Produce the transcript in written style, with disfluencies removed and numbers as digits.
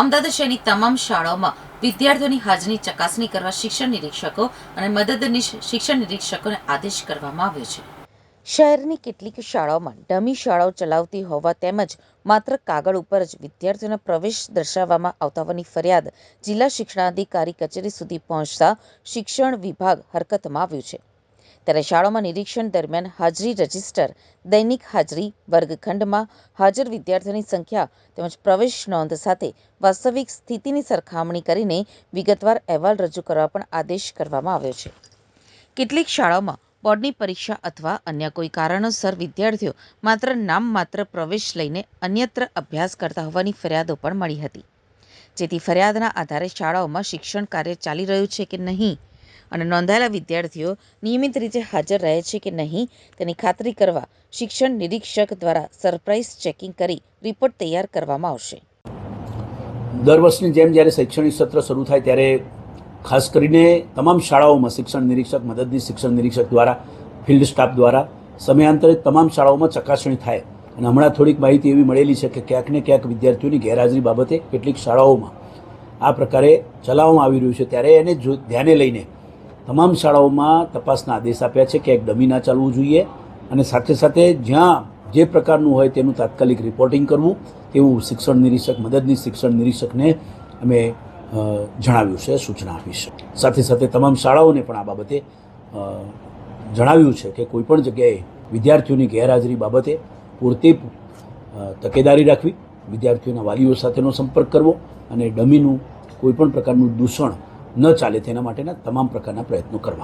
અમદાવાદ શહેરની તમામ શાળાઓમાં વિદ્યાર્થીઓની હાજરીની ચકાસણી કરવા શિક્ષણ નિરીક્ષકો અને મદદનીશ શિક્ષણ નિરીક્ષકોને આદેશ કરવામાં આવ્યો છે. શહેરની કેટલીક શાળાઓમાં ડમી શાળાઓ ચલાવતી હોવા તેમજ માત્ર કાગળ ઉપર જ વિદ્યાર્થીઓનો પ્રવેશ દર્શાવવામાં આવતા હોવાની ફરિયાદ જિલ્લા શિક્ષણાધિકારી કચેરી સુધી પહોંચતા શિક્ષણ વિભાગ હરકતમાં આવ્યું છે. ત્યારે શાળામાં નિરીક્ષણ દરમિયાન હાજરી રજિસ્ટર, દૈનિક હાજરી, વર્ગખંડમાં હાજર વિદ્યાર્થીઓની સંખ્યા તેમજ પ્રવેશ નોંધ સાથે વાસ્તવિક સ્થિતિની સરખામણી કરીને વિગતવાર અહેવાલ રજૂ કરવા પણ આદેશ કરવામાં આવ્યો છે. કેટલીક શાળાઓમાં બોર્ડની પરીક્ષા અથવા અન્ય કોઈ કારણોસર વિદ્યાર્થીઓ માત્ર નામમાત્ર પ્રવેશ લઈને અન્યત્ર અભ્યાસ કરતા હોવાની ફરિયાદો પણ મળી હતી. જેથી ફરિયાદના આધારે શાળાઓમાં શિક્ષણ કાર્ય ચાલી રહ્યું છે કે નહીં અને નોંધાયેલા વિદ્યાર્થીઓ નિયમિત રીતે હાજર રહે છે કે નહીં તેની ખાતરી કરવા શિક્ષણ નિરીક્ષક દ્વારા સરપ્રાઇઝ ચેકિંગ કરી રિપોર્ટ તૈયાર કરવામાં આવશે. દર વર્ષની જેમ જ્યારે શૈક્ષણિક સત્ર શરૂ થાય ત્યારે ખાસ કરીને તમામ શાળાઓમાં શિક્ષણ નિરીક્ષક, મદદનીશ શિક્ષણ નિરીક્ષક દ્વારા, ફિલ્ડ સ્ટાફ દ્વારા સમયાંતરે તમામ શાળાઓમાં ચકાસણી થાય. અને હમણાં થોડીક માહિતી એવી મળેલી છે કે ક્યાંક ને ક્યાંક વિદ્યાર્થીઓની ગેરહાજરી બાબતે કેટલીક શાળાઓમાં આ પ્રકારે ચલાવવામાં આવી રહ્યું છે. ત્યારે એને ધ્યાને લઈને તમામ શાળાઓમાં તપાસના આદેશ આપ્યા છે કે એક ડમી ના ચાલવું જોઈએ અને સાથે સાથે જ્યાં જે પ્રકારનું હોય તેનું તાત્કાલિક રિપોર્ટિંગ કરવું તેવું શિક્ષણ નિરીક્ષક, મદદનીશ શિક્ષણ નિરીક્ષકને અમે જણાવ્યું છે, સૂચના આપી છે. સાથે સાથે તમામ શાળાઓને પણ આ બાબતે જણાવ્યું છે કે કોઈપણ જગ્યાએ વિદ્યાર્થીઓની ગેરહાજરી બાબતે પૂરતી તકેદારી રાખવી, વિદ્યાર્થીઓના વાલીઓ સાથેનો સંપર્ક કરવો અને ડમીનું કોઈપણ પ્રકારનું દૂષણ ન ચાલે તેના માટેના તમામ પ્રકારના પ્રયત્નો કરવા.